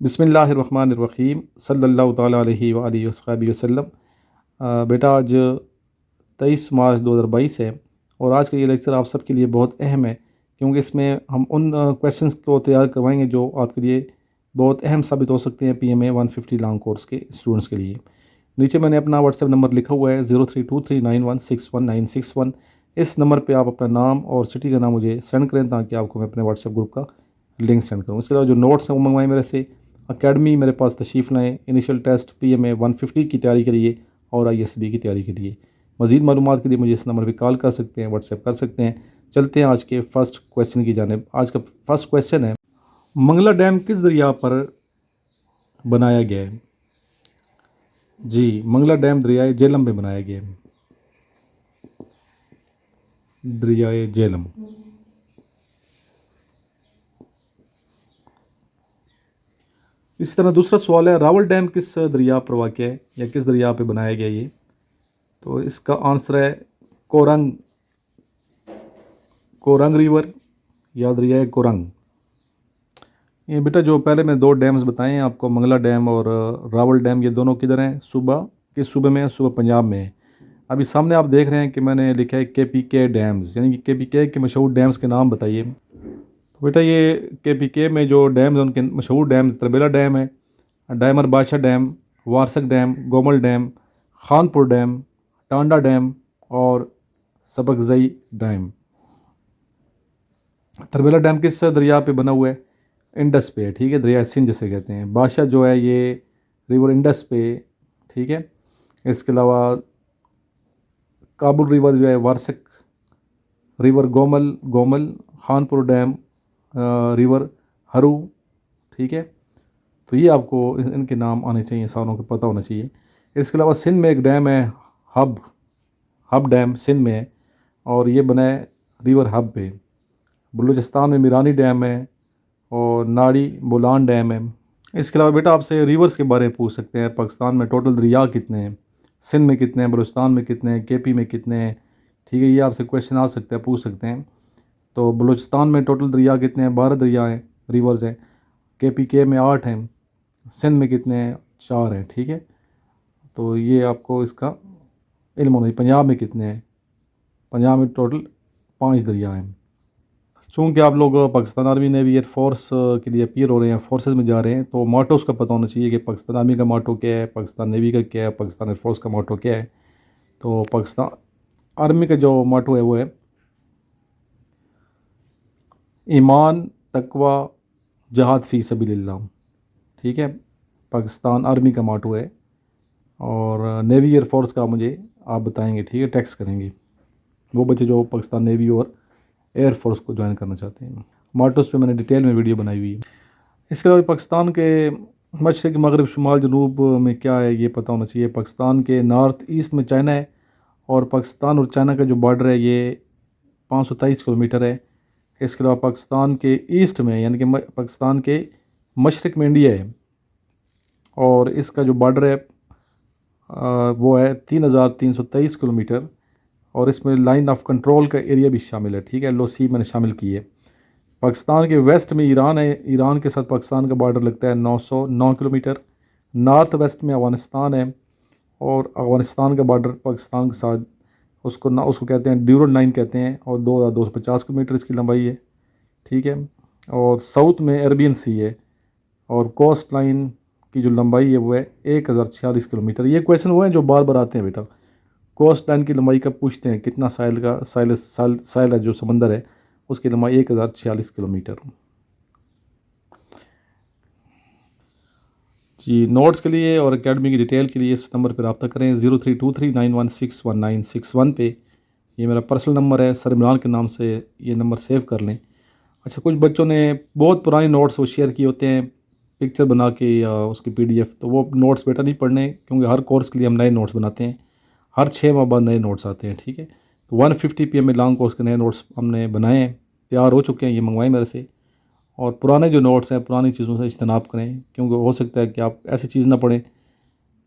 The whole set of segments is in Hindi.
बिस्मिल्लाहिर्रहमानिर्रहीम सल्लल्लाहु ताला अलैहि व आलिहि वसहबिहि वसल्लम। बेटा आज 23 मार्च 2022 है और आज का ये लेक्चर आप सबके लिए बहुत अहम है, क्योंकि इसमें हम उन क्वेश्चंस को तैयार करवाएंगे जो आपके लिए बहुत अहम साबित हो सकते हैं PMA 150 लॉन्ग कोर्स के स्टूडेंट्स के लिए। नीचे मैंने अपना व्हाट्सएप नंबर लिखा हुआ है 032391619161। इस नंबर पे आप अपना नाम और सिटी का नाम मुझे सेंड करें ताकि आपको मैं अपने व्हाट्सएप ग्रुप का लिंक सेंड करूँ। इसके अलावा जो नोट्स हैं वो मंगवाएं मेरे से। अकेडमी मेरे पास तशरीफ़ लाएँ इनिशियल टेस्ट PMA 150 की तैयारी के लिए और ISB की तैयारी के लिए। मज़ीद मालूमात के लिए मुझे इस नंबर पर कॉल कर सकते हैं, व्हाट्सएप कर सकते हैं। चलते हैं आज के फ़र्स्ट क्वेश्चन की जानिब। आज का फ़र्स्ट क्वेश्चन है, मंगला डैम किस दरिया पर बनाया गया है? जी, मंगला डैम दरियाए झेलम में बनाया गया है। दरियाए झेलम। इसी तरह दूसरा सवाल है, रावल डैम किस दरिया पर वाक़या है या किस दरिया पर बनाया गया ये? तो इसका आंसर है कोरंग। कोरंग रिवर या दरियाए कोरंग। ये बेटा जो पहले मैं दो डैम्स बताए हैं आपको, मंगला डैम और रावल डैम, ये दोनों किधर हैं? सूबा, किस सूबे में है? सूबा पंजाब में है। अभी सामने आप देख रहे हैं कि मैंने लिखा है KPK डैम्स, यानी कि KPK के मशहूर डैम्स के नाम बताइए। तो बेटा ये KPK में जो डैम्स हैं उनके मशहूर डैम्स तरबेला डैम है, Diamer Badshah dam, Warsak dam, Gomal dam, Khanpur dam, Tanda dam और सबकजई डैम। तरबेला डैम किस दरिया पे बना हुआ है? इंडस पे है, ठीक है, दरिया सिंध जिसे कहते हैं। बादशाह जो है ये रिवर इंडस पे, ठीक है। इसके अलावा काबुल रिवर जो है Warsak river, Gomal, Khanpur dam river हरू, ठीक है। तो ये आपको इनके नाम आने चाहिए, सारों को पता होना चाहिए। इसके अलावा सिंध में एक डैम है हब डैम सिंध में है और ये बना है रिवर हब पे। बलूचिस्तान में मीरानी डैम है और नाड़ी बोलान डैम है। इसके अलावा बेटा आपसे रिवर्स के बारे में पूछ सकते हैं। पाकिस्तान में टोटल दरिया कितने हैं? सिंध में कितने हैं, बलूचिस्तान में कितने हैं, KP में कितने हैं, ठीक है। ये आपसे क्वेश्चन आ सकता है, पूछ सकते हैं। तो बलूचिस्तान में टोटल दरिया कितने हैं? 12 दरिया हैं, रिवर्स हैं। KPK में 8 हैं। सिंध में कितने हैं? 4 हैं, ठीक है। तो ये आपको इसका इल्म होना चाहिए। पंजाब में कितने हैं? पंजाब में टोटल 5 दरिया हैं। चूँकि आप लोग पाकिस्तान आर्मी नेवी एयरफोर्स के लिए अपीयर हो रहे हैं, फोर्सेस में जा रहे हैं, तो मोटोस का पता होना चाहिए कि पाकिस्तान आर्मी का मोटो क्या है, पाकिस्तान नेवी का क्या है, पाकिस्तान एयरफोर्स का मोटो क्या है। तो पाकिस्तान आर्मी का जो मोटो है वो है ईमान, तकवा, जहाद फ़ी सबीलिल्लाह, ठीक है। पाकिस्तान आर्मी का मोटो है। और नेवी एयरफोर्स का मुझे आप बताएंगे, ठीक है, टेक्स्ट करेंगे वो बच्चे जो पाकिस्तान नेवी और एयरफोर्स को ज्वाइन करना चाहते हैं। मोटोस पे मैंने डिटेल में वीडियो बनाई हुई है। इसके अलावा पाकिस्तान के मशरक़, मगरब, शुमाल, जनूब में क्या है ये पता होना चाहिए। पाकिस्तान के नॉर्थ ईस्ट में चाइना है और पाकिस्तान और चाइना का जो बॉर्डर है ये 523 किलोमीटर है। इसके अलावा पाकिस्तान के ईस्ट में, यानी कि पाकिस्तान के मशरक़ में इंडिया है और इसका जो बॉर्डर है वो है 3323 किलोमीटर और इसमें लाइन ऑफ कंट्रोल का एरिया भी शामिल है, ठीक है। LOC मैंने शामिल की है। पाकिस्तान के वेस्ट में ईरान है, ईरान के साथ पाकिस्तान का बॉर्डर लगता है 909 किलोमीटर। नॉर्थ वेस्ट में अफ़गानिस्तान है और अफ़गानिस्तान का बॉर्डर पाकिस्तान के साथ उसको कहते हैं ड्यूरल लाइन कहते हैं और 2250 किलोमीटर इसकी लंबाई है, ठीक है। और साउथ में अरेबियन सी है और कोस्ट लाइन की जो लंबाई है वो है 1046 किलोमीटर। ये क्वेश्चन वो हैं जो बार बार आते हैं बेटा। कोस्ट लाइन की लंबाई कब पूछते हैं, कितना साइल है जो समंदर है उसकी लंबाई 1046 किलोमीटर। जी, नोट्स के लिए और एकेडमी की डिटेल के लिए इस नंबर पर रब्ता करें 032391619161 पे। ये मेरा पर्सनल नंबर है, सर इमरान के नाम से ये नंबर सेव कर लें। अच्छा, कुछ बच्चों ने बहुत पुराने नोट्स वो शेयर किए होते हैं पिक्चर बना के या उसकी PDF, तो वो नोट्स बेटा नहीं पढ़ने, क्योंकि हर कोर्स के लिए हम नए नोट्स बनाते हैं। हर 6 माह बाद नए नोट्स आते हैं, ठीक है। तो 150 PMA लॉन्ग कोर्स के नए नोट्स हमने बनाए हैं, तैयार हो चुके हैं, ये मंगवाएं मेरे से। और पुराने जो नोट्स हैं पुरानी चीज़ों से इज्तनाब करें, क्योंकि हो सकता है कि आप ऐसी चीज़ ना पढ़ें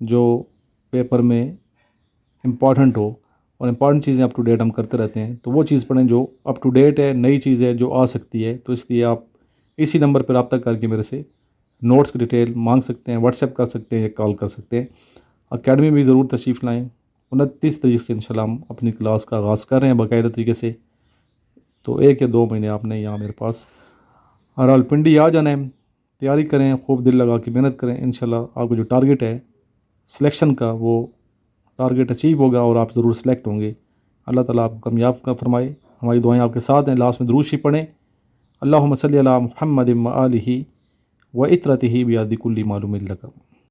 जो पेपर में इम्पॉर्टेंट हो। और इम्पॉर्टेंट चीज़ें अप टू डेट हम करते रहते हैं, तो वो चीज़ पढ़ें जो अप टू डेट है, नई चीज़ है जो आ सकती है। तो इसलिए आप इसी नंबर पर रब्ता करके मेरे से नोट्स की डिटेल मांग सकते हैं, व्हाट्सएप कर सकते हैं या कॉल कर सकते हैं। अकेडमी में ज़रूर तशरीफ़ लाएँ। 29 तारीख से इंशाल्लाह हम अपनी क्लास का आगाज़ कर रहे हैं बाकायदा तरीके से। तो 1 या 2 महीने आपने यहाँ मेरे पास रावलपिंडी आ जाना है, तैयारी करें, खूब दिल लगा के मेहनत करें। इंशाल्लाह आपका जो टारगेट है सिलेक्शन का, वो टारगेट अचीव होगा और आप ज़रूर सेलेक्ट होंगे। अल्लाह ताला आपको कामयाब का फ़रमाए। हमारी दुआएं आपके साथ हैं। लास्ट में दुरूद शरीफ पढ़ें। अल्लाहुम्मा सल्ली अला मुहम्मद व आलिहि व इत्रतिही बियादि कुल्ली मालूमिन लका।